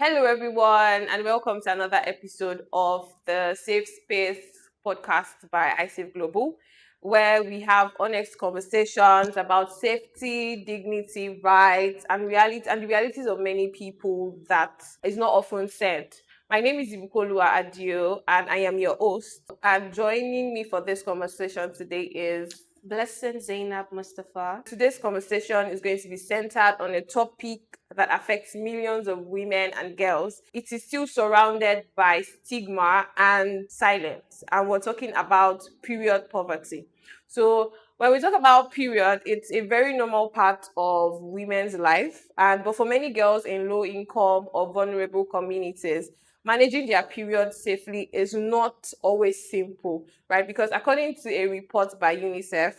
Hello, everyone, and welcome to another episode of the Safe Space podcast by iSafe Global, where we have honest conversations about safety, dignity, rights, and the realities of many people that is not often said. My name is Ibukolua Adio, and I am your host. And joining me for this conversation today is Blessed Zainab Mustafa. Today's conversation is going to be centered on a topic that affects millions of women and girls. It is still surrounded by stigma and silence, and we're talking about period poverty. So, when we talk about period, it's a very normal part of women's life, and but for many girls in low income or vulnerable communities, managing their period safely is not always simple, right? Because according to a report by UNICEF,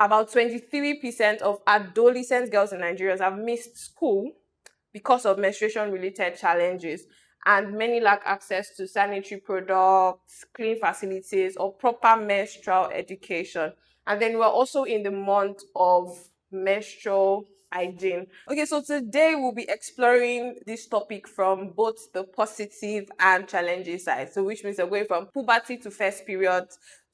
about 23% of adolescent girls in Nigeria have missed school because of menstruation related challenges, and many lack access to sanitary products, clean facilities, or proper menstrual education. And then we're also in the month of menstrual hygiene. Okay, so today we'll be exploring this topic from both the positive and challenging side. So, which means we're going from puberty to first period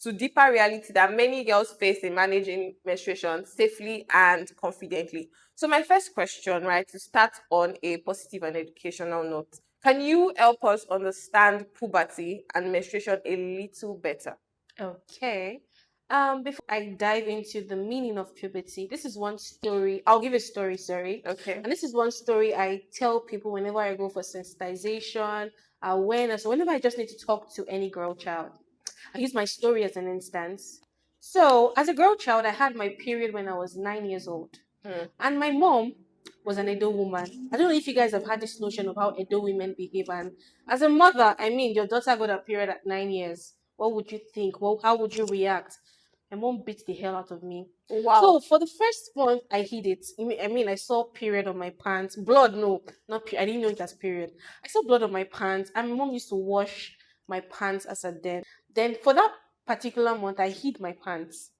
to deeper reality that many girls face in managing menstruation safely and confidently. So my first question, right, to start on a positive and educational note, can you help us understand puberty and menstruation a little better? Okay. Before I dive into the meaning of puberty, this is one story. I'll give a story, sorry. Okay. And this is one story I tell people whenever I go for sensitization, awareness, or whenever I just need to talk to any girl child. I use my story as an instance. So, as a girl child, I had my period when I was 9 years old. And my mom was an Edo woman. I don't know if you guys have had this notion of how Edo women behave. And as a mother, I mean, your daughter got a period at 9 years. What would you think? Well, how would you react? My mom beat the hell out of me. Wow. So for the first month, I hid it. I saw period on my pants. Blood, no, not period. I didn't know it as period. I saw blood on my pants, and my mom used to wash my pants as a den. Then for that particular month, I hid my pants.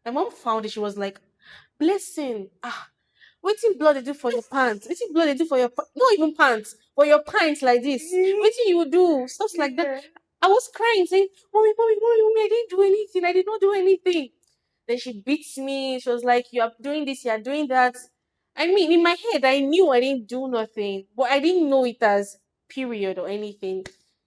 My mom found it. She was like, "Blessing, wetin blood dey do for your pants? Wetin blood dey do for your not even pants, for your pants like this? Wetin you do? Stuff like that." I was crying, saying, "Mommy, mommy, mommy, mommy, I didn't do anything. I did not do anything." Then she beats me. She was like, "You are doing this, you are doing that." I mean, in my head, I knew I didn't do nothing, but I didn't know it as period or anything.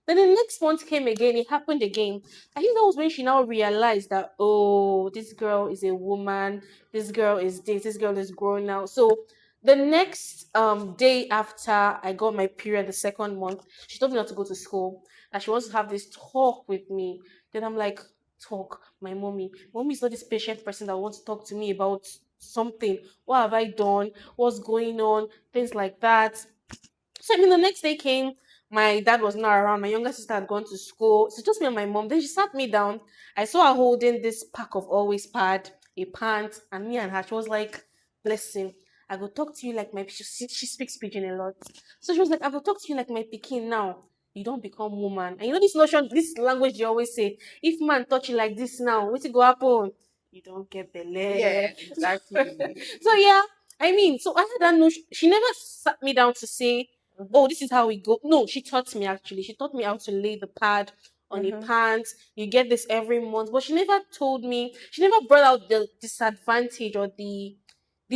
Then the next month came again, it happened again. I think that was when she now realized that, oh, this girl is a woman, this girl is this girl is grown now. So the next day after I got my period, the second month, she told me not to go to school, that she wants to have this talk with me. Then I'm like, talk, my mommy. Mommy is not this patient person that wants to talk to me about something. What have I done? What's going on? Things like that. So I mean, the next day came. My dad was not around. My younger sister had gone to school. So just me and my mom. Then she sat me down. I saw her holding this pack of always pad, a pant, and me and her. She was like, "Blessing, I go talk to you like my." She speaks pidgin a lot. So she was like, "I go talk to you like my pikin now. You don't become woman." And you know this notion, this language you always say. If man touch you like this now, what's go happen? You don't get belay. Yeah, exactly. So yeah, I mean, so I had that notion. She never sat me down to say, "Oh, this is how we go." No, she taught me actually. She taught me how to lay the pad on a pants. You get this every month, but she never told me. She never brought out the disadvantage or the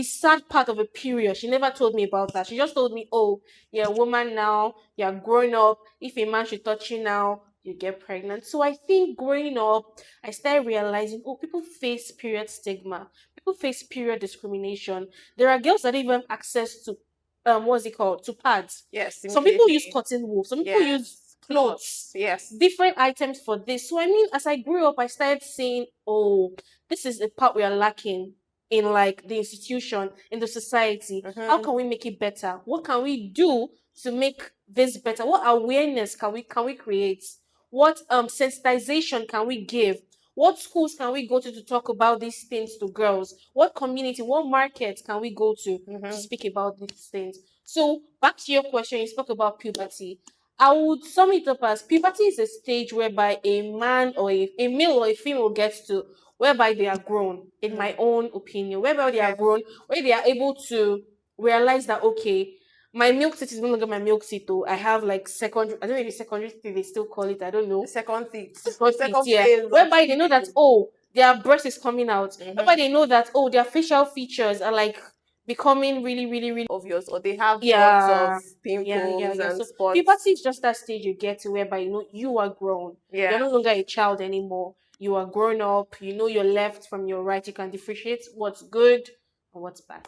sad part of a period. She never told me about that. She just told me, "Oh, you're a woman now. You're grown up. If a man should touch you now, you get pregnant." So I think growing up, I started realizing, oh, people face period stigma. People face period discrimination. There are girls that even have access to what's it called? To pads. Yes, Some people use immediately. cotton wool. Some people use clothes. Yes. Different items for this. So I mean, as I grew up, I started saying, "Oh, this is the part we are lacking in like the institution, in the society. How can we make it better? What can we do to make this better? What awareness can we create? What sensitization can we give? What schools can we go to talk about these things to girls? What community, what market can we go to speak about these things?" So back to your question, you spoke about puberty. I would sum it up as puberty is a stage whereby a man or a male or a female gets to whereby they are grown, in my own opinion, whereby they are grown, where they are able to realize that, okay, My milk teeth is no longer my milk teeth though. I have like secondary, I don't know if it's secondary teeth they still call it, I don't know. Second teeth, Second teeth, second yeah. phase of Whereby they know that, healing. oh, their breast is coming out. Whereby Mm-hmm. they know that, oh, their facial features are like becoming really, really, really, Obvious, or they have lots of yeah. Yeah, yeah, pimples yeah. and So spots. puberty is just that stage you get to whereby you know you are grown. You're Yeah. no longer a child anymore. You are grown up. You know your left from your right. You can differentiate what's good and what's bad.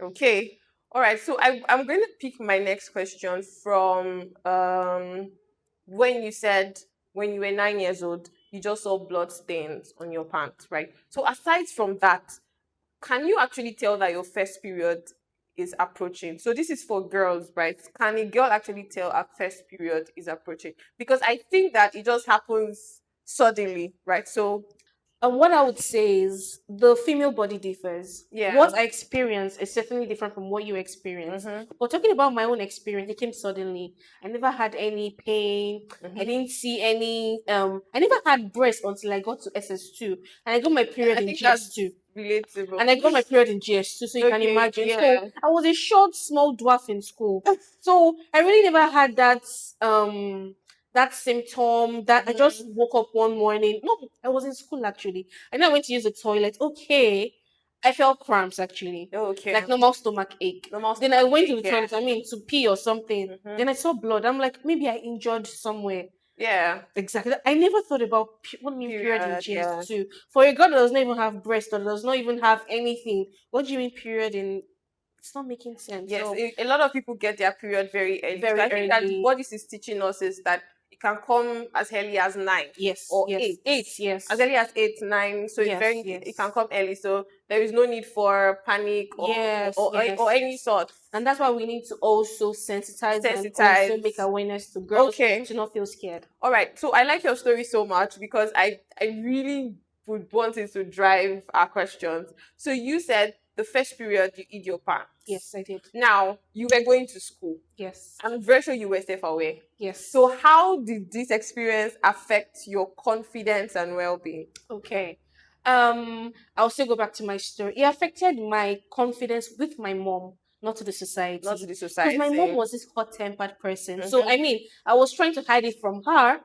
Okay. All right. So I'm going to pick my next question from when you said when you were 9 years old, you just saw blood stains on your pants, right? So aside from that, can you actually tell that your first period is approaching? So this is for girls, right? Can a girl actually tell her first period is approaching? Because I think that it just happens suddenly, right? So And what I would say is the female body differs. yeah. What I experience is certainly different from what you experience. Mm-hmm. But talking about my own experience, it came suddenly. I never had any pain. I Mm-hmm. didn't see any I never had breast until I got to SS2. And I got my period I in think that's GS2. relatable. And I got my period in GS2, so you can Okay, imagine. So yeah. I was a short, small dwarf in school. So I really never had that symptom that I just Mhm. woke up one morning. No, I was in school actually. And then I went to use the toilet. Okay. I felt cramps actually. Okay. Like normal stomach ache. Normal Then I stomach went to ache, the yeah. toilet, to pee or something. Hmm. Then I saw blood. I'm like, maybe I injured somewhere. Yeah. Exactly. I never thought about what do you mean period in Period, yeah. GS2. For a girl that does not even have breast or does not even have anything, what do you mean period in? It's not making sense. Yes, So a lot of people get their period very early. So very I think that early. what this is teaching us is that it can come as early as nine Yes, or yes, eight. eight. As Yes, early as 8, 9. So it's yes, very it can yes, come early. So there is no need for panic yes, or yes, any yes. sort. And that's why we need to also sensitize and also make Sensitize. awareness to girls Okay. to not feel scared. All right. So I like your story so much because I really would want it to drive our questions. So you said the first period you eat your Yes, pants. I did. Now you were going to school. Yes, I'm very sure you were self aware. yes. So how did this experience affect your confidence and well being? Okay. I'll still go back to my story. It affected my confidence with my mom, not to the Not to society. the Because my mom society. was this hot-tempered person. So Hmm. I mean, I was trying to hide it from her,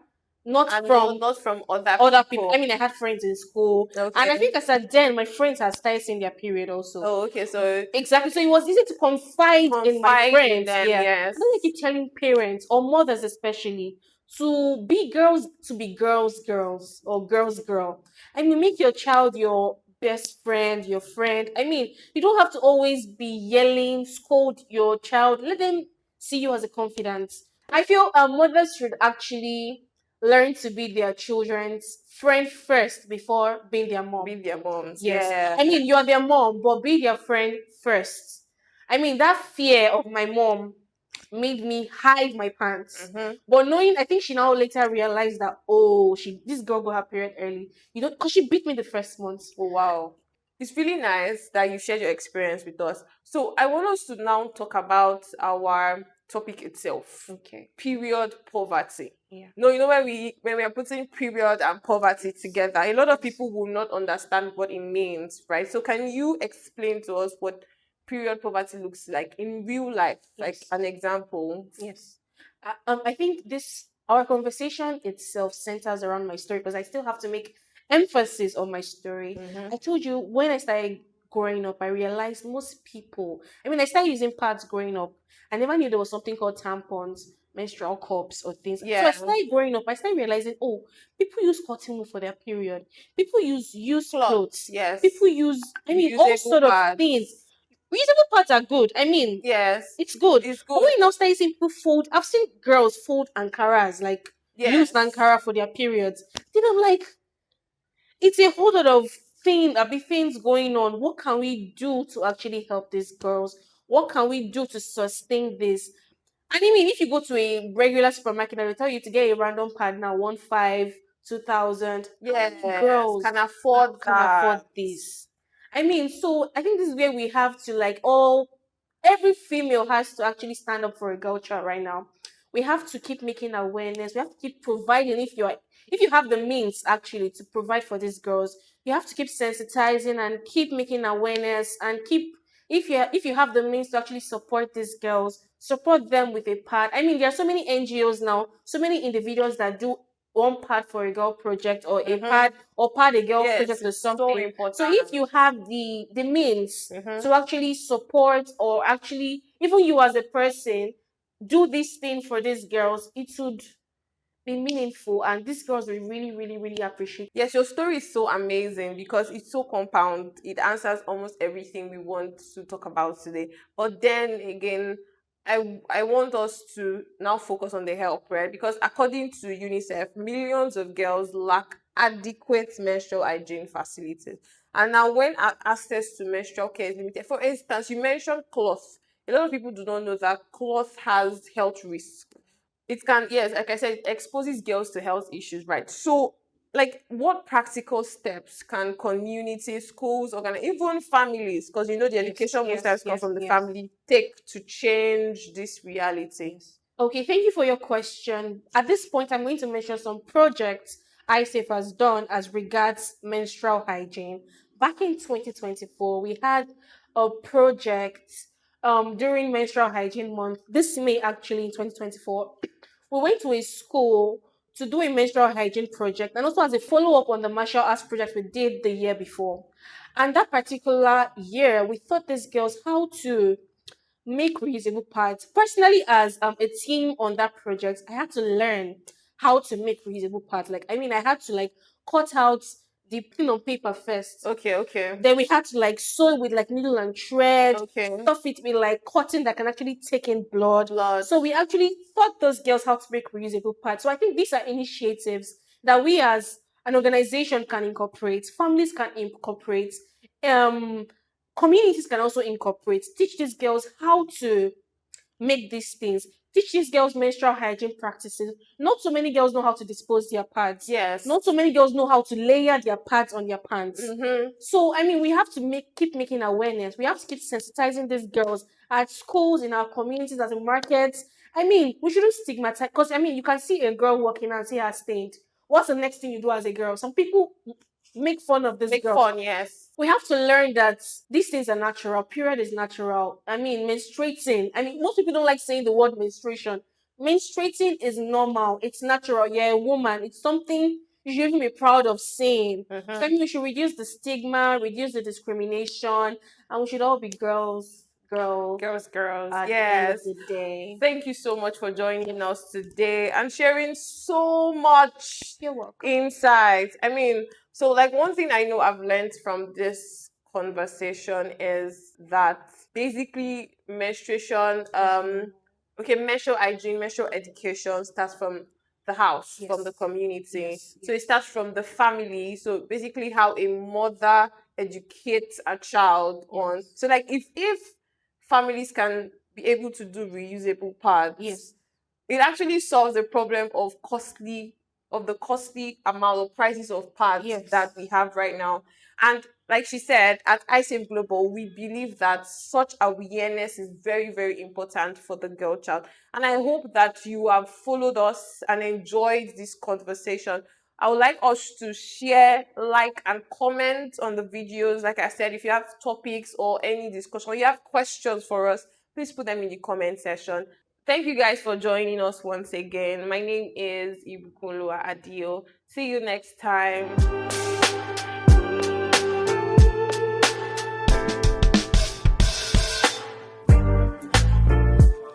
not And from not from other other people. I people. mean, I had friends in school, and I Okay. think as at then, my friends had started seeing their period also. Oh, okay. So Exactly. So it was easy to confide in my confide in friends. them, Yeah. yes. And then I keep telling parents or mothers especially to be girls or girls girl. I mean, make your child your best friend, your friend. I mean, you don't have to always be yelling, scold your child. Let them see you as a confidant. I feel mothers should actually learn to be their children's friend first before being their mom. Be their moms. Yes. Yeah. I mean, you're their mom, but be their friend first. I mean, that fear of my mom made me hide my pants. Mm-hmm. But knowing, I think she now later realized that, oh, this girl got her period early. You know, because she beat me the first month. Oh, wow. It's really nice that you shared your experience with us. So I want us to now talk about our topic itself. Okay. Period poverty. Yeah. No, you know when we are putting period and poverty together, a lot of people will not understand what it means, right? So can you explain to us what period poverty looks like in real life, like Yes. an example? Yes. I think our conversation itself centers around my story because I still have to make emphasis on my story. Mm-hmm. I told you when I started growing up, I realized most people, I mean, I started using pads growing up. I never knew there was something called tampons, menstrual cups, or things. So I Yeah. started growing up, I started realizing, oh, people use cotton wool for their period. People use used Cloth, clothes. People yes. use, I mean, all Reusable sort of things. pads. Reusable pads are good. I mean, Yes. it's good. It's But when good. you now start seeing people fold, I've seen girls fold Ankaras, like used Yes. Ankara for their periods. Then I'm like, it's a whole lot of things going on. What can we do to actually help these girls? What can we do to sustain this? And I mean, if you go to a regular supermarket and they tell you to get a random pad now, 1,500, 2,000, how many Yes. girls Can afford can afford that. this? I mean, so I think this is where we have to like all every female has to actually stand up for a girl child right now. We have to keep making awareness. We have to keep providing if you have the means actually to provide for these girls, you have to keep sensitizing and keep making awareness and keep If you have the means to actually support these girls, support them with a pad. I mean, there are so many NGOs now, so many individuals that do one pad for a girl project, or a Mm-hmm. pad, or pad a girl Yes, project or it's so something. So if important. you have the means Mm-hmm. to actually support, or actually even you as a person do this thing for these girls, it would be meaningful, and these girls will really, really, really appreciate. Yes, your story is so amazing because it's so compound. It answers almost everything we want to talk about today. But then again, I want us to now focus on the help, right? Because according to UNICEF, millions of girls lack adequate menstrual hygiene facilities. And now, when access to menstrual care is limited, for instance, you mentioned cloth. A lot of people do not know that cloth has health risks. It can, yes, like I said, it exposes girls to health issues, right? So, like, what practical steps can communities, schools, even families, because you know the Yes, education most yes, times come yes, from the yes. family, take to change this reality? Yes. Okay, thank you for your question. At this point, I'm going to mention some projects ISAFE has done as regards menstrual hygiene. Back in 2024, we had a project during Menstrual Hygiene Month. This May, actually, in 2024, we went to a school to do a menstrual hygiene project, and also as a follow up on the martial arts project we did the year before. And that particular year, we taught these girls how to make reusable parts. Personally, as a team on that project, I had to learn how to make reusable parts. Like, I mean, I had to like cut out the pin on paper first. Okay, okay, Then we had to like sew it with like needle and thread, okay. stuff it with like cotton that can actually take in blood. Blood. So we actually taught those girls how to make reusable parts. So I think these are initiatives that we as an organization can incorporate, families can incorporate, um, communities can also incorporate, teach these girls how to make these things. Teach these girls menstrual hygiene practices. Not so many girls know how to dispose their pads. Yes. Not so many girls know how to layer their pads on their pants. Mm-hmm. So I mean, we have to keep making awareness. We have to keep sensitizing these girls at schools, in our communities, at the markets. I mean, we shouldn't stigmatize, because I mean, you can see a girl walking and see her stained. What's the next thing you do as a girl? Some people make fun of this Make girl. fun, yes. We have to learn that these things are natural. Period is natural. I mean, menstruating. I mean, most people don't like saying the word menstruation. Menstruating is normal. It's natural. You're a woman. It's something you should even be proud of saying. So I Mm-hmm. mean, we should reduce the stigma, reduce the discrimination, and we should all be girls Girls, girls. at the end of Yes. the day. Thank you so much for joining us today and sharing so much You're welcome. insight. I mean, so like one thing I know I've learned from this conversation is that basically menstruation, It's normal. okay, menstrual hygiene, menstrual education starts from the house, from the Yes. community. Yes. So it Yes. starts from the family. So basically how a mother educates a child on, Yes. so like if families can be able to do reusable pads, Yes. it actually solves the problem of the costly amount of prices of pads Yes. that we have right now. And like she said, at ISAFE Global, we believe that such awareness is very, very important for the girl child. And I hope that you have followed us and enjoyed this conversation. I would like us to share, like, and comment on the videos. Like I said, if you have topics or any discussion, or you have questions for us, please put them in the comment section. Thank you guys for joining us once again. My name is Ibukunlua Adio. See you next time.